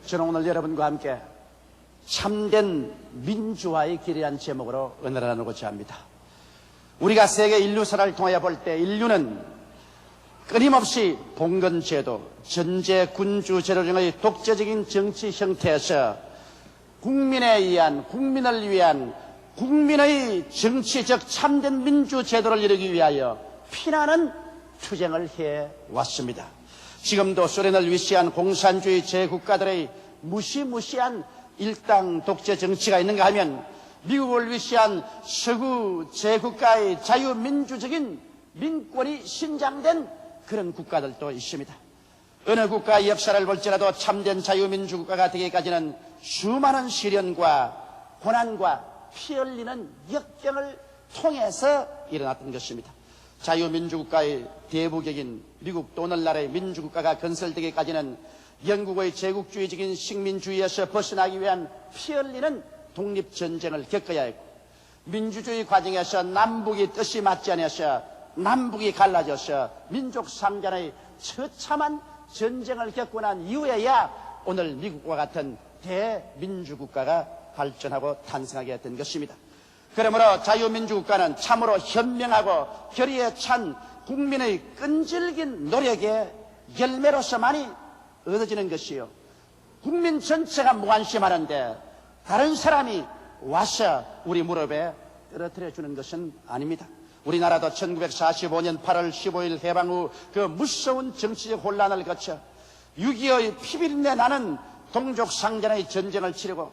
저는 오늘 여러분과 함께 참된 민주화의 길이라는 제목으로 은혜를 나누고자 합니다. 우리가 세계 인류사를 통하여 볼 때 인류는 끊임없이 봉건제도, 전제군주제도 등의 독재적인 정치 형태에서 국민에 의한, 국민을 위한 국민의 정치적 참된 민주제도를 이루기 위하여 피나는 투쟁을 해왔습니다. 지금도 소련을 위시한 공산주의 제국가들의 무시무시한 일당 독재 정치가 있는가 하면 미국을 위시한 서구 제국가의 자유민주적인 민권이 신장된 그런 국가들도 있습니다. 어느 국가의 역사를 볼지라도 참된 자유민주국가가 되기까지는 수많은 시련과 고난과 피 흘리는 역경을 통해서 일어났던 것입니다. 자유민주국가의 대부격인 미국도 오늘날의 민주국가가 건설되기까지는 영국의 제국주의적인 식민주의에서 벗어나기 위한 피 흘리는 독립전쟁을 겪어야 했고, 민주주의 과정에서 남북이 뜻이 맞지 않아서 남북이 갈라져서 민족 상전의 처참한 전쟁을 겪고 난 이후에야 오늘 미국과 같은 대민주국가가 발전하고 탄생하게 된 것입니다. 그러므로 자유민주국가는 참으로 현명하고 결의에 찬 국민의 끈질긴 노력의 열매로서만이 얻어지는 것이요, 국민 전체가 무관심하는데 다른 사람이 와서 우리 무릎에 떨어뜨려 주는 것은 아닙니다. 우리나라도 1945년 8월 15일 해방 후 그 무서운 정치적 혼란을 거쳐 6.25의 피비린내 나는 동족상전의 전쟁을 치르고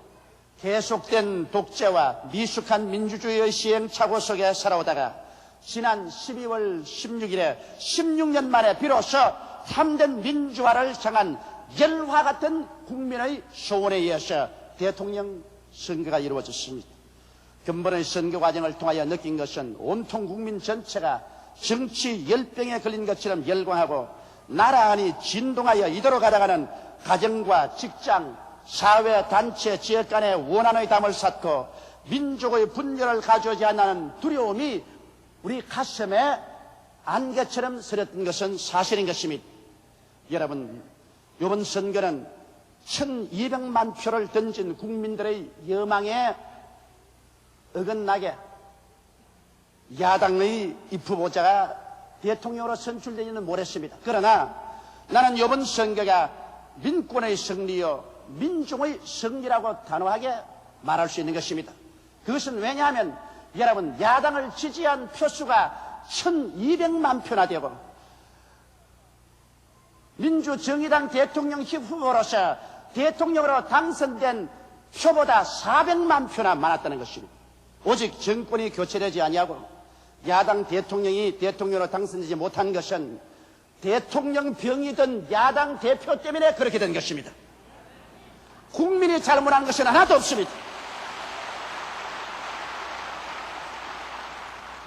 계속된 독재와 미숙한 민주주의의 시행착오 속에 살아오다가 지난 12월 16일에 16년 만에 비로소 참된 민주화를 향한 열화 같은 국민의 소원에 의해서 대통령 선거가 이루어졌습니다. 근본의 선거 과정을 통하여 느낀 것은 온통 국민 전체가 정치 열병에 걸린 것처럼 열광하고 나라 안이 진동하여 이대로 가다가는 가정과 직장, 사회, 단체, 지역 간의 원한의 담을 쌓고 민족의 분열을 가져오지 않는 두려움이 우리 가슴에 안개처럼 서렸던 것은 사실인 것입니다. 여러분, 이번 선거는 1200만 표를 던진 국민들의 여망에 어긋나게 야당의 이 후보자가 대통령으로 선출되지는 못했습니다. 그러나 나는 이번 선거가 민권의 승리요 민중의 승리라고 단호하게 말할 수 있는 것입니다. 그것은 왜냐하면 여러분, 야당을 지지한 표수가 1200만 표나 되고 민주정의당 대통령 후보로서 대통령으로 당선된 표보다 400만 표나 많았다는 것입니다. 오직 정권이 교체되지 아니하고 야당 대통령이 대통령으로 당선되지 못한 것은 대통령 병이든 야당 대표 때문에 그렇게 된 것입니다. 국민이 잘못한 것은 하나도 없습니다.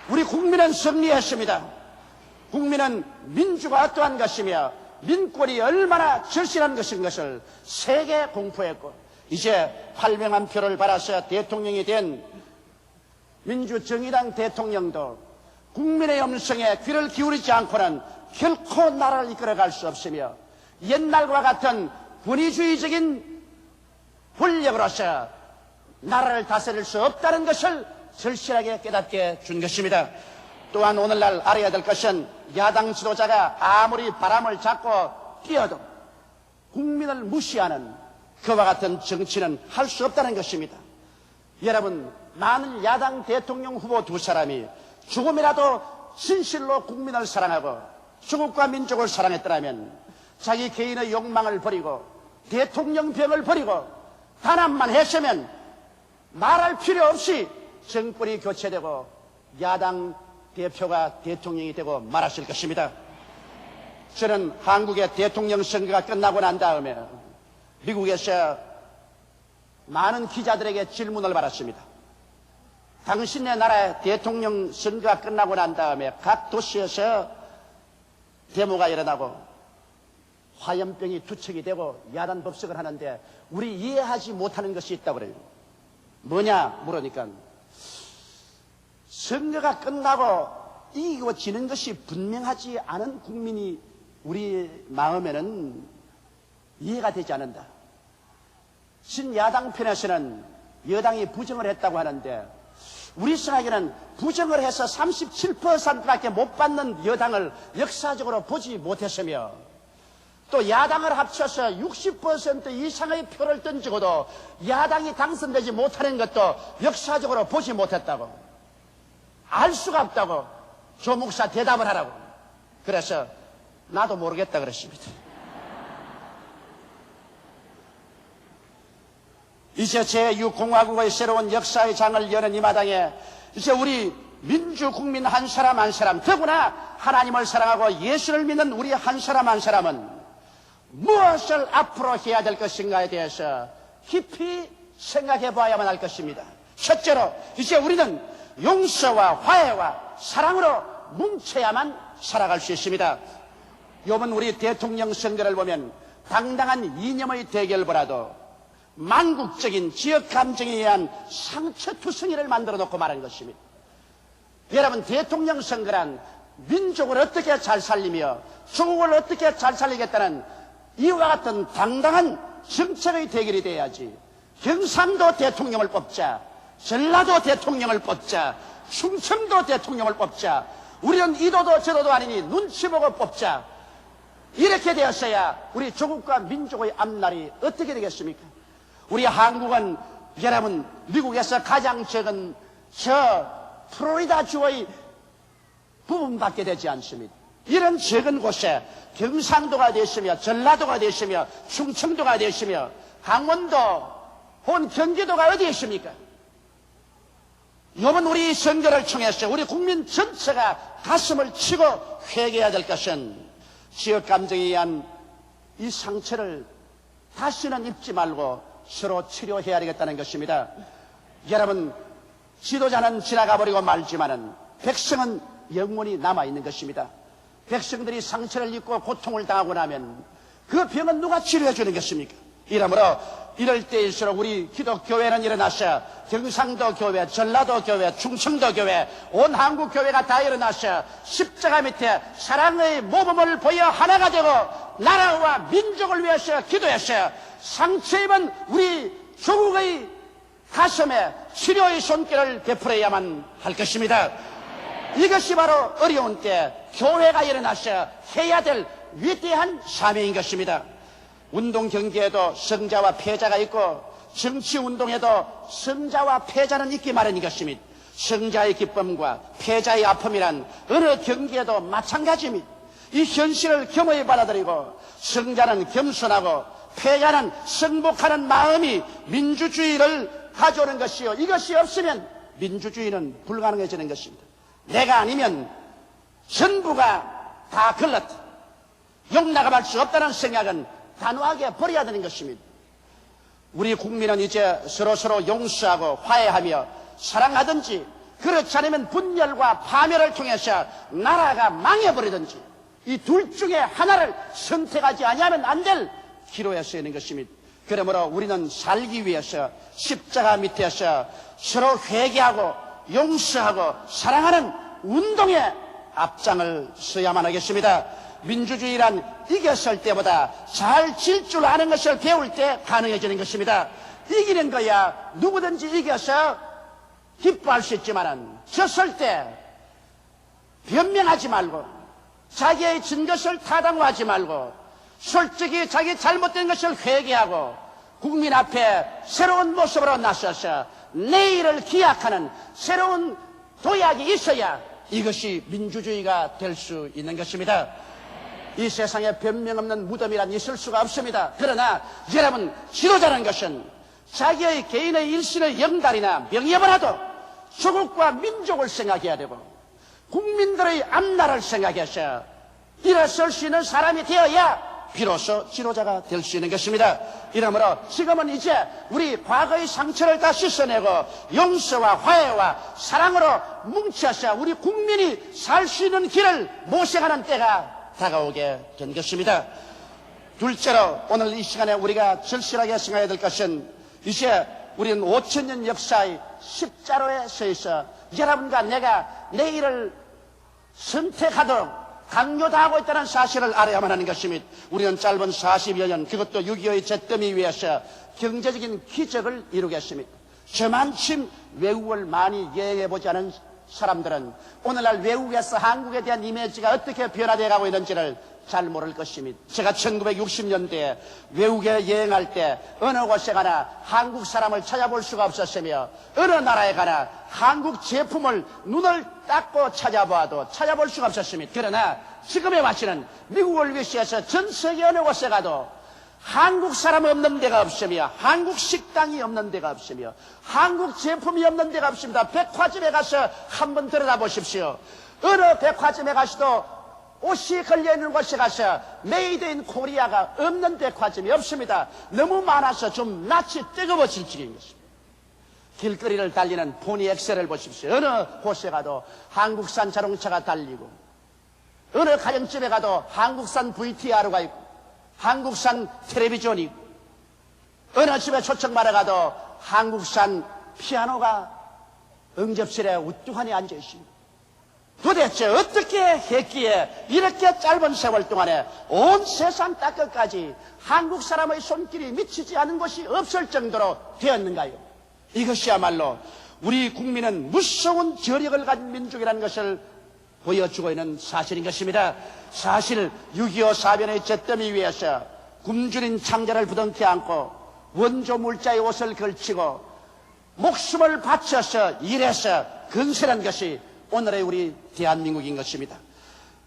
우리 국민은 승리했습니다. 국민은 민주가 어떠한 것이며 민권이 얼마나 절실한 것인 것을 세계 공포했고, 이제 800만 표를 받아서 대통령이 된 민주정의당 대통령도 국민의 음성에 귀를 기울이지 않고는 결코 나라를 이끌어갈 수 없으며 옛날과 같은 권위주의적인 권력으로서 나라를 다스릴 수 없다는 것을 절실하게 깨닫게 준 것입니다. 또한 오늘날 알아야 될 것은 야당 지도자가 아무리 바람을 잡고 뛰어도 국민을 무시하는 그와 같은 정치는 할 수 없다는 것입니다. 여러분, 많은 야당 대통령 후보 두 사람이 조금이라도 진실로 국민을 사랑하고 조국과 민족을 사랑했더라면 자기 개인의 욕망을 버리고 대통령병을 버리고 단합만 했으면 말할 필요 없이 정권이 교체되고 야당 대표가 대통령이 되고 말았을 것입니다. 저는 한국의 대통령 선거가 끝나고 난 다음에 미국에서 많은 기자들에게 질문을 받았습니다. 당신네 나라의 대통령 선거가 끝나고 난 다음에 각 도시에서 데모가 일어나고 화염병이 투척이 되고 야단 법석을 하는데 우리 이해하지 못하는 것이 있다고 그래요. 뭐냐 물으니까 선거가 끝나고 이기고 지는 것이 분명하지 않은 국민이 우리 마음에는 이해가 되지 않는다. 진야당 편에서는 여당이 부정을 했다고 하는데 우리 생각에는 부정을 해서 37%밖에 못 받는 여당을 역사적으로 보지 못했으며 또 야당을 합쳐서 60% 이상의 표를 던지고도 야당이 당선되지 못하는 것도 역사적으로 보지 못했다고, 알 수가 없다고 조 목사 대답을 하라고. 그래서 나도 모르겠다 그랬습니다. 이제 제6공화국의 새로운 역사의 장을 여는 이 마당에 이제 우리 민주국민 한 사람 한 사람, 더구나 하나님을 사랑하고 예수를 믿는 우리 한 사람 한 사람은 무엇을 앞으로 해야 될 것인가에 대해서 깊이 생각해 봐야만 할 것입니다. 첫째로 이제 우리는 용서와 화해와 사랑으로 뭉쳐야만 살아갈 수 있습니다. 이번 우리 대통령 선거를 보면 당당한 이념의 대결보다도 만국적인 지역 감정에 의한 상처투성이를 만들어 놓고 말한 것입니다. 여러분, 대통령 선거란 민족을 어떻게 잘 살리며 조국을 어떻게 잘 살리겠다는 이와 같은 당당한 정책의 대결이 돼야지. 경상도 대통령을 뽑자, 전라도 대통령을 뽑자, 충청도 대통령을 뽑자, 우리는 이도도 저도도 아니니 눈치 보고 뽑자, 이렇게 되었어야 우리 조국과 민족의 앞날이 어떻게 되겠습니까? 우리 한국은 여러분 미국에서 가장 적은 저 플로리다 주의 부분밖에 되지 않습니다. 이런 적은 곳에 경상도가 되시며 전라도가 되시며 충청도가 되시며 강원도 혹은 경기도가 어디에 있습니까? 이번 우리 선거를 통해서 우리 국민 전체가 가슴을 치고 회개해야 될 것은 지역 감정에 의한 이 상처를 다시는 입지 말고 서로 치료해야 되겠다는 것입니다. 여러분, 지도자는 지나가 버리고 말지만은 백성은 영원히 남아있는 것입니다. 백성들이 상처를 입고 고통을 당하고 나면 그 병은 누가 치료해 주는 것입니까? 이러므로 이럴 때일수록 우리 기독교회는 일어나서 경상도 교회, 전라도 교회, 충청도 교회, 온 한국 교회가 다 일어나서 십자가 밑에 사랑의 모범을 보여 하나가 되고 나라와 민족을 위해서 기도해서 상처 입은 우리 조국의 가슴에 치료의 손길을 베풀어야만 할 것입니다. 이것이 바로 어려운 때 교회가 일어나서 해야 될 위대한 사명인 것입니다. 운동 경기에도 승자와 패자가 있고 정치운동에도 승자와 패자는 있기 마련인 것입니다. 승자의 기쁨과 패자의 아픔이란 어느 경기에도 마찬가지입니다. 이 현실을 겸허히 받아들이고 승자는 겸손하고 패자는 승복하는 마음이 민주주의를 가져오는 것이요, 이것이 없으면 민주주의는 불가능해지는 것입니다. 내가 아니면 전부가 다 걸렀다, 용납할 수 없다는 생각은 단호하게 버려야 되는 것입니다. 우리 국민은 이제 서로서로 용서하고 화해하며 사랑하든지, 그렇지 않으면 분열과 파멸을 통해서 나라가 망해버리든지 이 둘 중에 하나를 선택하지 아니하면 안 될 기로에 서 있는 것입니다. 그러므로 우리는 살기 위해서 십자가 밑에서 서로 회개하고 용서하고 사랑하는 운동에 앞장을 서야만 하겠습니다. 민주주의란 이겼을 때보다 잘 질 줄 아는 것을 배울 때 가능해지는 것입니다. 이기는 거야 누구든지 이겨서 기뻐할 수 있지만은 졌을 때 변명하지 말고 자기의 진 것을 타당화하지 말고 솔직히 자기 잘못된 것을 회개하고 국민 앞에 새로운 모습으로 나서서 내일을 기약하는 새로운 도약이 있어야 이것이 민주주의가 될 수 있는 것입니다. 이 세상에 변명 없는 무덤이란 있을 수가 없습니다. 그러나 여러분, 지도자라는 것은 자기의 개인의 일신의 영달이나 명예보다도 조국과 민족을 생각해야 되고 국민들의 앞날을 생각해서 일어설 수 있는 사람이 되어야 비로소 지도자가 될 수 있는 것입니다. 이러므로 지금은 이제 우리 과거의 상처를 다 씻어내고 용서와 화해와 사랑으로 뭉쳐서 우리 국민이 살 수 있는 길을 모색하는 때가 다가오게 된 것입니다. 둘째로 오늘 이 시간에 우리가 절실하게 생각해야 될 것은 이제 우리는 5,000년 역사의 십자로에 서 있어 여러분과 내가 내일을 선택하도록 강요다 하고 있다는 사실을 알아야만 하는 것입니다. 우리는 짧은 40여 년, 그것도 6.25의 잿더미 위에서 경제적인 기적을 이루겠습니다. 저만큼 외국을 많이 여행해보지 않은 사람들은 오늘날 외국에서 한국에 대한 이미지가 어떻게 변화되어 가고 있는지를 잘 모를 것입니다. 제가 1960년대에 외국에 여행할 때 어느 곳에 가나 한국 사람을 찾아볼 수가 없었으며 어느 나라에 가나 한국 제품을 눈을 닦고 찾아봐도 찾아볼 수가 없었습니다. 그러나 지금의 와시는 미국을 위시해서 전 세계 어느 곳에 가도 한국 사람 없는 데가 없으며 한국 식당이 없는 데가 없으며 한국 제품이 없는 데가 없습니다. 백화점에 가서 한번 들여다보십시오. 어느 백화점에 가서도 옷이 걸려있는 곳에 가서 메이드 인 코리아가 없는 백화점이 없습니다. 너무 많아서 좀 낯이 뜨거워질 지경인 것입니다. 길거리를 달리는 포니 엑셀을 보십시오. 어느 곳에 가도 한국산 자동차가 달리고 어느 가정집에 가도 한국산 VTR가 있고 한국산 텔레비전이 있고 어느 집에 초청받아 가도 한국산 피아노가 응접실에 우뚝하니 앉아 있습니다. 도대체 어떻게 했기에 이렇게 짧은 세월 동안에 온 세상 땅끝까지 한국 사람의 손길이 미치지 않은 곳이 없을 정도로 되었는가요? 이것이야말로 우리 국민은 무서운 저력을 가진 민족이라는 것을 보여주고 있는 사실인 것입니다. 사실 6.25 사변의 잿더미 위에서 굶주린 창자를 부둥켜 안고 원조 물자의 옷을 걸치고 목숨을 바쳐서 일해서 건설한 것이 오늘의 우리 대한민국인 것입니다.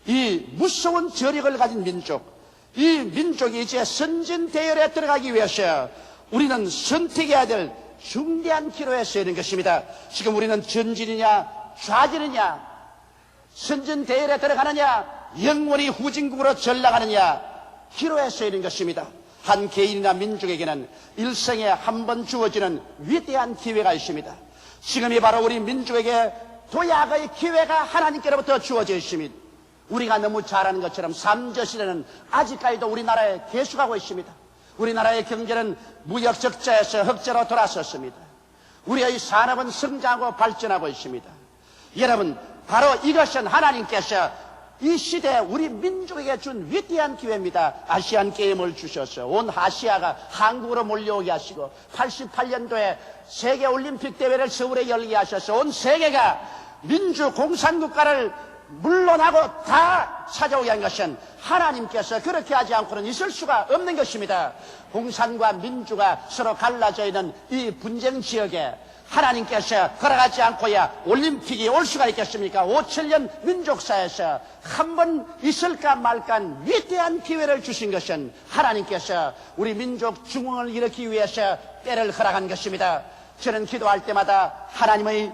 이 무서운 저력을 가진 민족, 이 민족이 이제 선진 대열에 들어가기 위해서 우리는 선택해야 될 중대한 기로에 서 있는 것입니다. 지금 우리는 전진이냐 좌진이냐, 선진 대열에 들어가느냐 영원히 후진국으로 전락하느냐 기로에 서 있는 것입니다. 한 개인이나 민족에게는 일생에 한 번 주어지는 위대한 기회가 있습니다. 지금이 바로 우리 민족에게 도약의 기회가 하나님께로부터 주어져 있습니다. 우리가 너무 잘 아는 것처럼 삼저시대는 아직까지도 우리나라에 계속하고 있습니다. 우리나라의 경제는 무역 적자에서 흑자로 돌아섰습니다. 우리의 산업은 성장하고 발전하고 있습니다. 여러분, 바로 이것은 하나님께서 이 시대에 우리 민족에게 준 위대한 기회입니다. 아시안 게임을 주셔서 온 아시아가 한국으로 몰려오게 하시고 88년도에 세계올림픽 대회를 서울에 열게 하셔서 온 세계가 민주공산국가를 물러나고 다 찾아오게 한 것은 하나님께서 그렇게 하지 않고는 있을 수가 없는 것입니다. 공산과 민주가 서로 갈라져 있는 이 분쟁 지역에 하나님께서 걸어가지 않고야 올림픽이 올 수가 있겠습니까? 5천년 민족사에서 한 번 있을까 말까 위대한 기회를 주신 것은 하나님께서 우리 민족 중흥을 일으키기 위해서 때를 허락한 것입니다. 저는 기도할 때마다 하나님의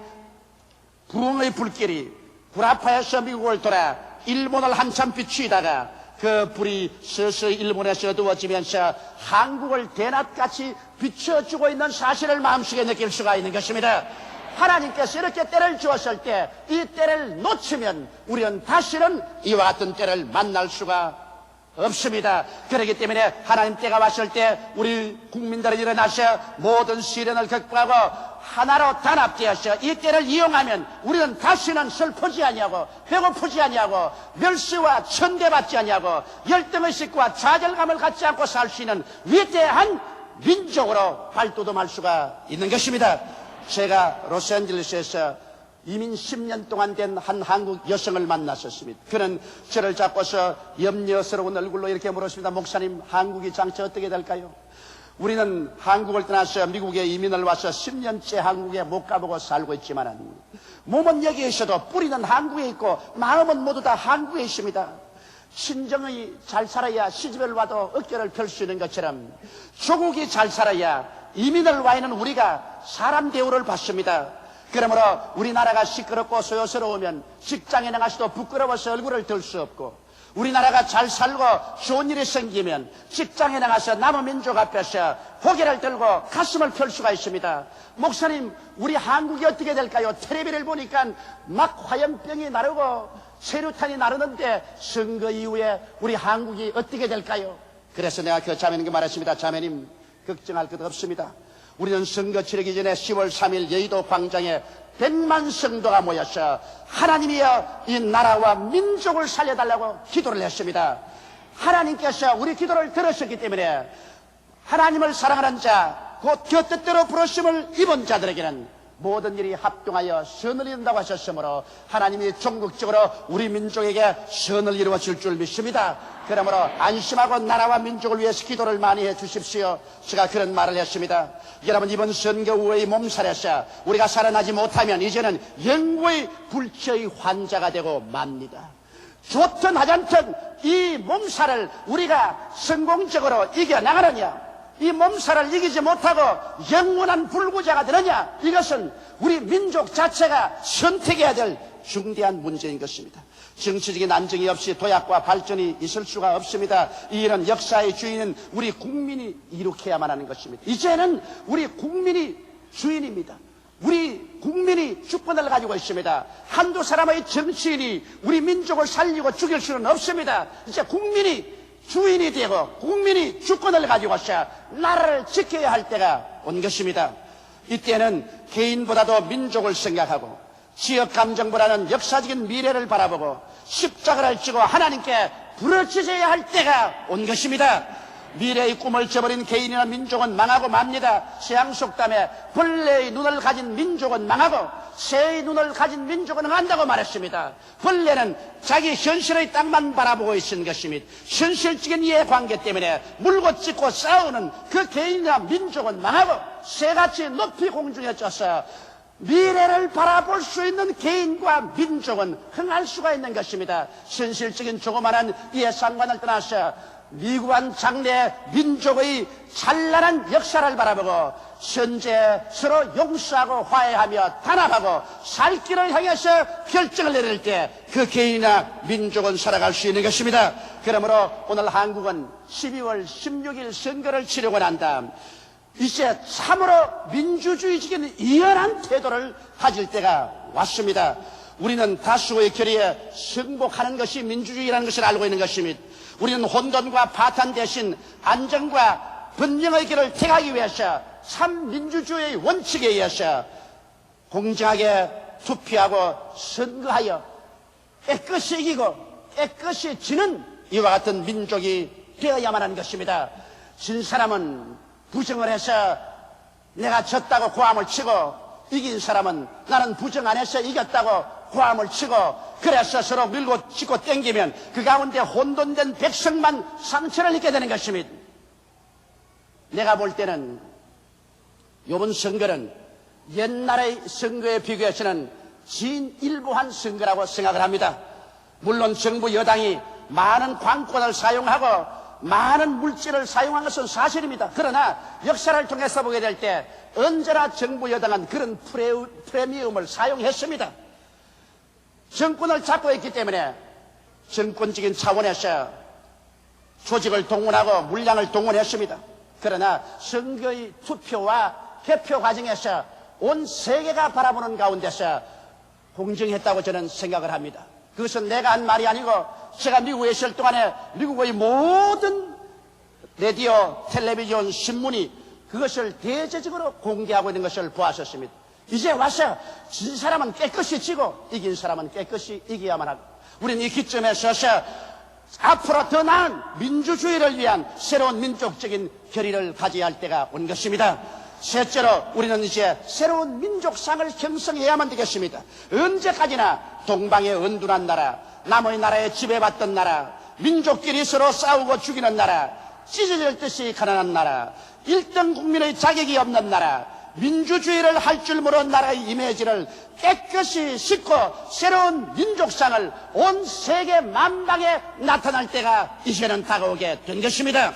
부흥의 불길이 구라파에서 미국을 돌아 일본을 한참 비추다가 그 불이 서서히 일본에서 어두워지면서 한국을 대낮같이 비춰주고 있는 사실을 마음속에 느낄 수가 있는 것입니다. 하나님께서 이렇게 때를 주었을 때 이 때를 놓치면 우리는 다시는 이와 같은 때를 만날 수가 없습니다. 그렇기 때문에 하나님 때가 왔을 때 우리 국민들이 일어나서 모든 시련을 극복하고 하나로 단합되어서 이 때를 이용하면 우리는 다시는 슬프지 아니하고 배고프지 아니하고 멸시와 천대받지 아니하고 열등의식과 좌절감을 갖지 않고 살 수 있는 위대한 민족으로 발돋움할 수가 있는 것입니다. 제가 로스앤젤레스에서 이민 10년 동안 된 한 한국 여성을 만났었습니다. 그는 저를 잡고서 염려스러운 얼굴로 이렇게 물었습니다. 목사님, 한국이 장차 어떻게 될까요? 우리는 한국을 떠나서 미국에 이민을 와서 10년째 한국에 못 가보고 살고 있지만 몸은 여기에 있어도 뿌리는 한국에 있고 마음은 모두 다 한국에 있습니다. 친정이 잘 살아야 시집을 와도 어깨를 펼 수 있는 것처럼 조국이 잘 살아야 이민을 와 있는 우리가 사람 대우를 받습니다. 그러므로 우리나라가 시끄럽고 소요스러우면 직장에 나가서도 부끄러워서 얼굴을 들 수 없고, 우리나라가 잘 살고 좋은 일이 생기면 직장에 나가서 남은 민족 앞에서 고개를 들고 가슴을 펼 수가 있습니다. 목사님, 우리 한국이 어떻게 될까요? 텔레비를 보니까 막 화염병이 나르고 세류탄이 나르는데 선거 이후에 우리 한국이 어떻게 될까요? 그래서 내가 그 자매님께 말했습니다. 자매님, 걱정할 것 없습니다. 우리는 선거 치르기 전에 10월 3일 여의도 광장에 100만 성도가 모여서 하나님이여 이 나라와 민족을 살려달라고 기도를 했습니다. 하나님께서 우리 기도를 들으셨기 때문에 하나님을 사랑하는 자, 곧 그 뜻대로 부르심을 입은 자들에게는 모든 일이 합동하여 선을 이룬다고 하셨으므로 하나님이 종국적으로 우리 민족에게 선을 이루어 줄 줄 믿습니다. 그러므로 안심하고 나라와 민족을 위해서 기도를 많이 해 주십시오. 제가 그런 말을 했습니다. 여러분, 이번 선거 후의 몸살에서 우리가 살아나지 못하면 이제는 영구의 불치의 환자가 되고 맙니다. 좋든 하찮든 이 몸살을 우리가 성공적으로 이겨나가느냐, 이 몸살을 이기지 못하고 영원한 불구자가 되느냐, 이것은 우리 민족 자체가 선택해야 될 중대한 문제인 것입니다. 정치적인 안정이 없이 도약과 발전이 있을 수가 없습니다. 이 일은 역사의 주인은 우리 국민이 일으켜야만 하는 것입니다. 이제는 우리 국민이 주인입니다. 우리 국민이 주권을 가지고 있습니다. 한두 사람의 정치인이 우리 민족을 살리고 죽일 수는 없습니다. 이제 국민이 주인이 되고 국민이 주권을 가지고서 나라를 지켜야 할 때가 온 것입니다. 이때는 개인보다도 민족을 생각하고 지역 감정보다는 역사적인 미래를 바라보고 십자가를 지고 하나님께 부르짖어야 할 때가 온 것입니다. 미래의 꿈을 저버린 개인이나 민족은 망하고 맙니다. 세양속담에 벌레의 눈을 가진 민족은 망하고 새의 눈을 가진 민족은 응한다고 말했습니다. 벌레는 자기 현실의 땅만 바라보고 있는 것입니다. 현실적인 이해관계 때문에 물고 찢고 싸우는 그 개인이나 민족은 망하고 새같이 높이 공중에 쪄서 미래를 바라볼 수 있는 개인과 민족은 흥할 수가 있는 것입니다. 현실적인 조그마한 이해상관을 떠나서 미구한 장래 민족의 찬란한 역사를 바라보고 현재 서로 용서하고 화해하며 단합하고 살 길을 향해서 결정을 내릴 때 그 개인이나 민족은 살아갈 수 있는 것입니다. 그러므로 오늘 한국은 12월 16일 선거를 치르고 난 다음 이제 참으로 민주주의적인 이연한 태도를 가질 때가 왔습니다. 우리는 다수의 결의에 승복하는 것이 민주주의라는 것을 알고 있는 것입니다. 우리는 혼돈과 파탄 대신 안정과 번영의 길을 택하기 위해서 참 민주주의의 원칙에 의해서 공정하게 투표하고 선거하여 깨끗이 이기고 깨끗이 지는 이와 같은 민족이 되어야만 하는 것입니다. 진 사람은 부정을 해서 내가 졌다고 고함을 치고 이긴 사람은 나는 부정 안 해서 이겼다고 고함을 치고 그래서 서로 밀고 짚고 땡기면 그 가운데 혼돈된 백성만 상처를 입게 되는 것입니다. 내가 볼 때는 이번 선거는 옛날의 선거에 비교해서는 진일보한 선거라고 생각을 합니다. 물론 정부 여당이 많은 관권을 사용하고 많은 물질을 사용한 것은 사실입니다. 그러나 역사를 통해서 보게 될 때 언제나 정부 여당은 그런 프리미엄을 사용했습니다. 정권을 잡고 있기 때문에 정권적인 차원에서 조직을 동원하고 물량을 동원했습니다. 그러나 선거의 투표와 개표 과정에서 온 세계가 바라보는 가운데서 공정했다고 저는 생각을 합니다. 그것은 내가 한 말이 아니고 제가 미국에 있을 동안에 미국의 모든 라디오, 텔레비전, 신문이 그것을 대대적으로 공개하고 있는 것을 보았었습니다. 이제 와서 진 사람은 깨끗이 지고 이긴 사람은 깨끗이 이겨야만 하고 우리는 이 기점에 서서 앞으로 더 나은 민주주의를 위한 새로운 민족적인 결의를 가져야 할 때가 온 것입니다. 셋째로 우리는 이제 새로운 민족상을 형성해야만 되겠습니다. 언제까지나 동방의 은둔한 나라, 남의 나라에 지배받던 나라, 민족끼리 서로 싸우고 죽이는 나라, 찢어질 듯이 가난한 나라, 1등 국민의 자격이 없는 나라, 민주주의를 할 줄 모르는 나라의 이미지를 깨끗이 씻고 새로운 민족상을 온 세계 만방에 나타날 때가 이제는 다가오게 된 것입니다.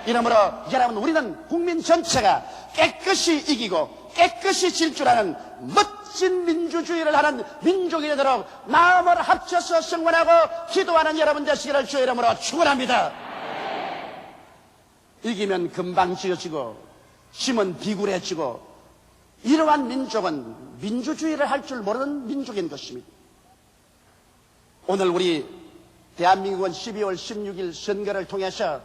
이러므로 여러분, 우리는 국민 전체가 깨끗이 이기고 깨끗이 질 줄 아는 멋진 민주주의를 하는 민족이 되도록 마음을 합쳐서 성원하고 기도하는 여러분 되시기를 주의 이름으로 축원합니다. 이기면 금방 지어지고 지면 비굴해지고 이러한 민족은 민주주의를 할 줄 모르는 민족인 것입니다. 오늘 우리 대한민국은 12월 16일 선거를 통해서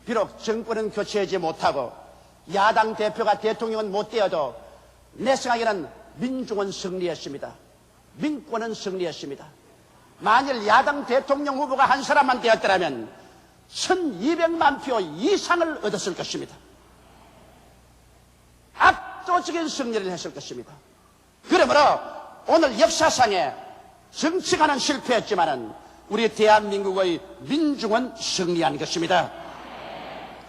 비록 정권은 교체하지 못하고 야당 대표가 대통령은 못 되어도 내 생각에는 민중은 승리했습니다. 민권은 승리했습니다. 만일 야당 대통령 후보가 한 사람만 되었더라면 1200만 표 이상을 얻었을 것입니다. 압도적인 승리를 했을 것입니다. 그러므로 오늘 역사상에 정치가는 실패했지만은 우리 대한민국의 민중은 승리한 것입니다.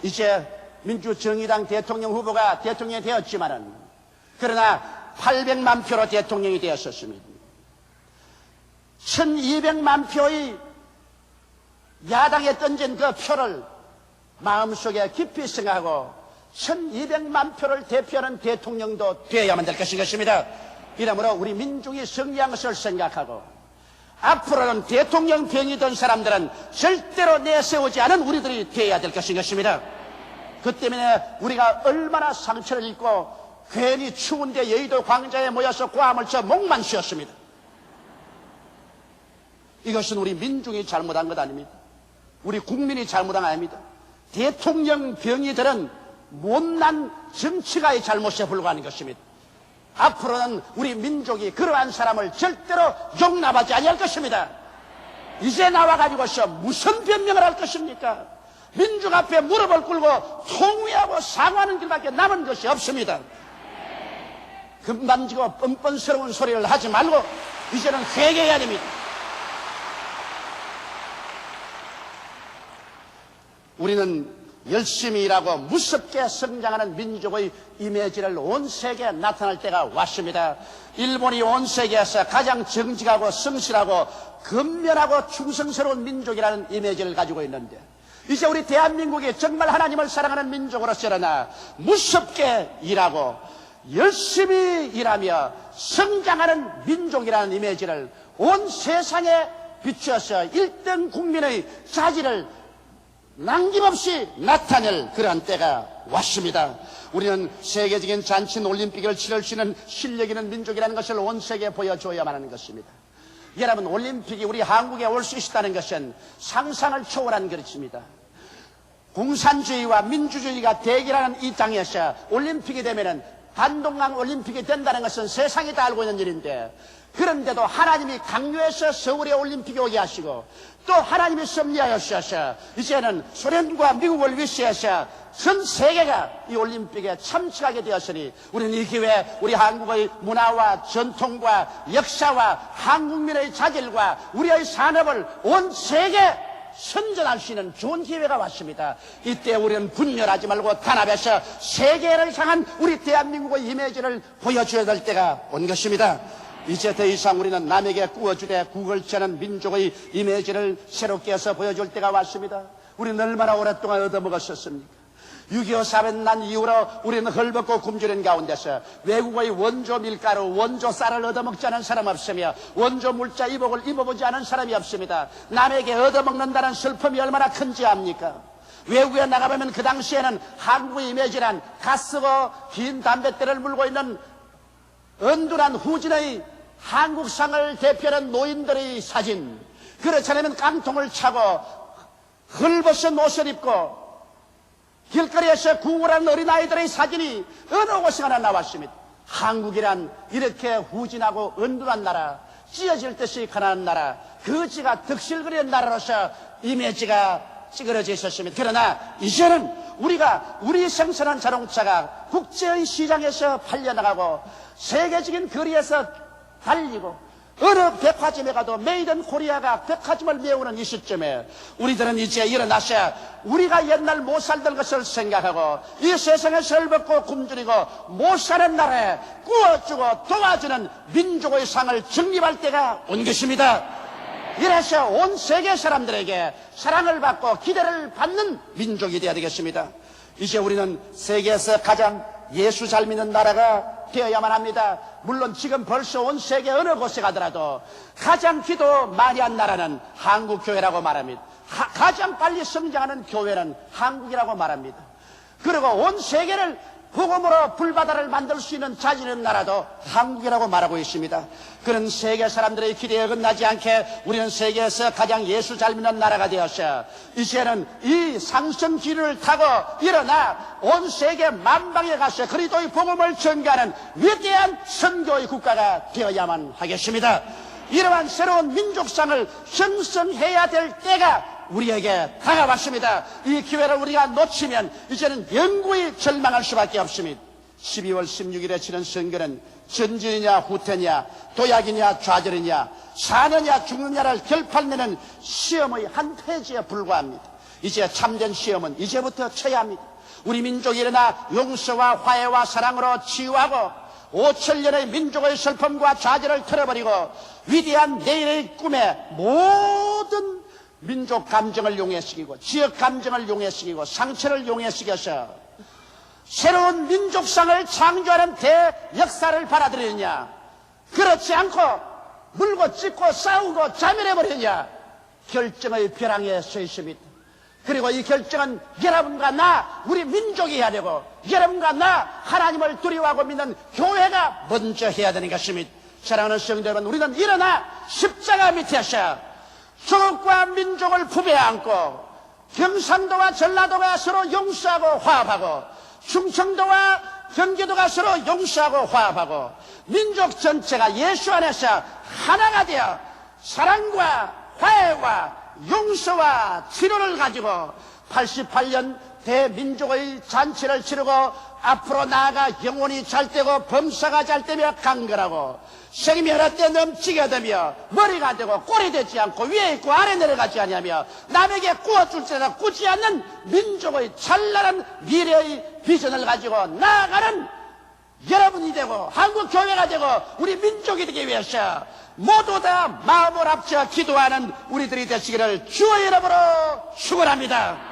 이제 민주정의당 대통령 후보가 대통령이 되었지만은 그러나 800만 표로 대통령이 되었었습니다. 1200만 표의 야당에 던진 그 표를 마음속에 깊이 생각하고 1200만 표를 대표하는 대통령도 되어야만 될 것입니다. 이러므로 우리 민중이 승리한 것을 생각하고 앞으로는 대통령 병이던 사람들은 절대로 내세우지 않은 우리들이 되어야 될 것입니다. 그 때문에 우리가 얼마나 상처를 입고 괜히 추운데 여의도 광장에 모여서 고함을 쳐 목만 쉬었습니다. 이것은 우리 민중이 잘못한 것 아닙니다. 우리 국민이 잘못한 것 아닙니다. 대통령 병이들은 못난 정치가의 잘못에 불과한 것입니다. 앞으로는 우리 민족이 그러한 사람을 절대로 용납하지 아니할 것입니다. 이제 나와가지고서 무슨 변명을 할 것입니까? 민족 앞에 무릎을 꿇고 통회하고 사과하는 길밖에 남은 것이 없습니다. 금반지고 뻔뻔스러운 소리를 하지 말고 이제는 회개해야 됩니다. 우리는 열심히 일하고 무섭게 성장하는 민족의 이미지를 온 세계에 나타날 때가 왔습니다. 일본이 온 세계에서 가장 정직하고 성실하고 근면하고 충성스러운 민족이라는 이미지를 가지고 있는데 이제 우리 대한민국이 정말 하나님을 사랑하는 민족으로서 일어나 무섭게 일하고 열심히 일하며 성장하는 민족이라는 이미지를 온 세상에 비추어서 1등 국민의 자질을 남김없이 나타낼 그러한 때가 왔습니다. 우리는 세계적인 잔치 올림픽을 치를 수 있는 실력 있는 민족이라는 것을 온 세계에 보여줘야만 하는 것입니다. 여러분, 올림픽이 우리 한국에 올 수 있다는 것은 상상을 초월한 것입니다. 공산주의와 민주주의가 대결하는 이 땅에서 올림픽이 되면은 한동안 올림픽이 된다는 것은 세상이 다 알고 있는 일인데 그런데도 하나님이 강요해서 서울에 올림픽이 오게 하시고 또 하나님이 섭리하여서 이제는 소련과 미국을 위시해서 전 세계가 이 올림픽에 참석하게 되었으니 우리는 이 기회에 우리 한국의 문화와 전통과 역사와 한국민의 자질과 우리의 산업을 온 세계에 선전할 수 있는 좋은 기회가 왔습니다. 이때 우리는 분열하지 말고 단합해서 세계를 향한 우리 대한민국의 이미지를 보여줘야 될 때가 온 것입니다. 이제 더 이상 우리는 남에게 구워주되 구걸치 않은 민족의 이미지를 새롭게 해서 보여줄 때가 왔습니다. 우리는 얼마나 오랫동안 얻어먹었었습니까? 6.25 사변 난 이후로 우리는 헐벗고 굶주린 가운데서 외국의 원조 밀가루, 원조 쌀을 얻어먹지 않은 사람 없으며 원조 물자 이복을 입어보지 않은 사람이 없습니다. 남에게 얻어먹는다는 슬픔이 얼마나 큰지 압니까? 외국에 나가보면 그 당시에는 한국의 이미지란 가스고 긴 담뱃대를 물고 있는 은둔한 후진의 한국상을 대표하는 노인들의 사진, 그렇지 않으면 깡통을 차고 헐벗은 옷을 입고 길거리에서 구걸하는 어린아이들의 사진이 어느 곳에 하나 나왔습니다. 한국이란 이렇게 후진하고 은둔한 나라, 찢어질 듯이 가난한 나라, 거지가 득실거리는 나라로서 이미지가 찌그러져 있었습니다. 그러나 이제는 우리 생산한 자동차가 국제의 시장에서 팔려나가고 세계적인 거리에서 달리고 어느 백화점에 가도 메이드 인 코리아가 백화점을 메우는 이 시점에 우리들은 이제 일어나서 우리가 옛날 못 살던 것을 생각하고 이 세상에 설벗고 굶주리고 못 사는 나라에 구워주고 도와주는 민족의 상을 정립할 때가 온 것입니다. 이래서 온 세계 사람들에게 사랑을 받고 기대를 받는 민족이 되어야 되겠습니다. 이제 우리는 세계에서 가장 예수 잘 믿는 나라가 되어야만 합니다. 물론 지금 벌써 온 세계 어느 곳에 가더라도 가장 기도 많이 한 나라는 한국교회라고 말합니다. 가장 빨리 성장하는 교회는 한국이라고 말합니다. 그리고 온 세계를 복음으로 불바다를 만들 수 있는 자질 있는 나라도 한국이라고 말하고 있습니다. 그런 세계 사람들의 기대에 어긋나지 않게 우리는 세계에서 가장 예수 잘 믿는 나라가 되었어. 이제는 이 상승 기류를 타고 일어나 온 세계 만방에 가서 그리스도의 복음을 전가하는 위대한 선교의 국가가 되어야만 하겠습니다. 이러한 새로운 민족상을 형성해야 될 때가 우리에게 다가왔습니다. 이 기회를 우리가 놓치면 이제는 영구히 절망할 수밖에 없습니다. 12월 16일에 치른 선거는 전진이냐 후퇴냐, 도약이냐 좌절이냐, 사느냐 죽느냐를 결판내는 시험의 한 페이지에 불과합니다. 이제 참된 시험은 이제부터 쳐야 합니다. 우리 민족이 일어나 용서와 화해와 사랑으로 치유하고 5천년의 민족의 슬픔과 좌절을 털어버리고 위대한 내일의 꿈에 모든 민족 감정을 용해시키고 지역 감정을 용해시키고 상처를 용해시켜서 새로운 민족상을 창조하는 대역사를 받아들이느냐, 그렇지 않고 물고 찢고 싸우고 자멸해버리느냐, 결정의 벼랑에 서 있습니다. 그리고 이 결정은 여러분과 나, 우리 민족이 해야 되고 여러분과 나, 하나님을 두려워하고 믿는 교회가 먼저 해야 되는 것입니다. 사랑하는 성도 여러분, 우리는 일어나 십자가 밑에서 조국과 민족을 품에 안고 경상도와 전라도가 서로 용서하고 화합하고 충청도와 경기도가 서로 용서하고 화합하고 민족 전체가 예수 안에서 하나가 되어 사랑과 화해와 용서와 치료를 가지고 88년 대민족의 잔치를 치르고 앞으로 나아가 영혼이 잘 되고 범사가 잘 되며 강건하고 생명이 어느 때 넘치게 되며 머리가 되고 꼴이 되지 않고 위에 있고 아래 내려가지 아니하며 남에게 구워줄 때나 꾸지 않는 민족의 찬란한 미래의 비전을 가지고 나아가는 여러분이 되고 한국 교회가 되고 우리 민족이 되기 위해서 모두 다 마음을 합쳐 기도하는 우리들이 되시기를 주의 이름으로 축원합니다.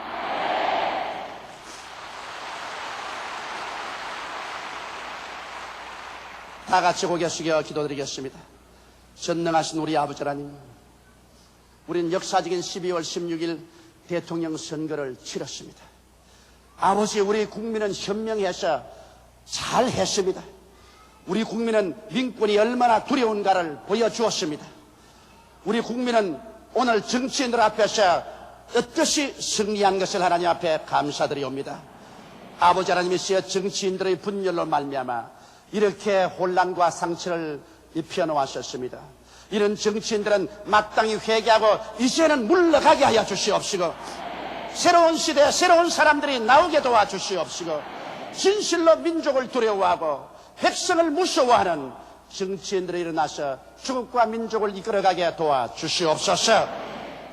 다 같이 고개 숙여 기도드리겠습니다. 전능하신 우리 아버지 하나님, 우리는 역사적인 12월 16일 대통령 선거를 치렀습니다. 아버지, 우리 국민은 현명해서 잘 했습니다. 우리 국민은 민권이 얼마나 두려운가를 보여주었습니다. 우리 국민은 오늘 정치인들 앞에서 어떻게 승리한 것을 하나님 앞에 감사드리옵니다. 아버지 하나님이시여, 정치인들의 분열로 말미암아 이렇게 혼란과 상처를 입혀놓았었습니다. 이런 정치인들은 마땅히 회개하고 이제는 물러가게 하여 주시옵시고 새로운 시대에 새로운 사람들이 나오게 도와주시옵시고 진실로 민족을 두려워하고 백성을 무서워하는 정치인들이 일어나서 주국과 민족을 이끌어가게 도와주시옵소서.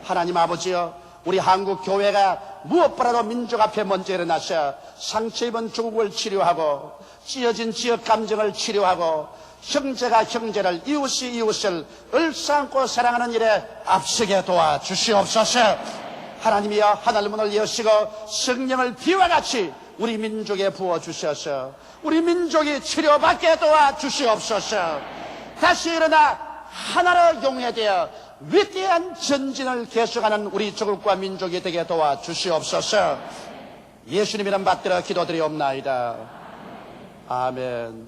하나님 아버지여, 우리 한국 교회가 무엇보다도 민족 앞에 먼저 일어나서 상처 입은 조국을 치료하고 찢어진 지역 감정을 치료하고 형제가 형제를 이웃이 이웃을 얼싸안고 사랑하는 일에 앞서게 도와주시옵소서. 하나님이여, 하늘 문을 여시고 성령을 비와 같이 우리 민족에 부어주셔서 우리 민족이 치료받게 도와주시옵소서. 다시 일어나 하나로 용해되어 위대한 전진을 계속하는 우리 조국과 민족이 되게 도와주시옵소서. 예수님 이름 받들어 기도드리옵나이다. 아멘.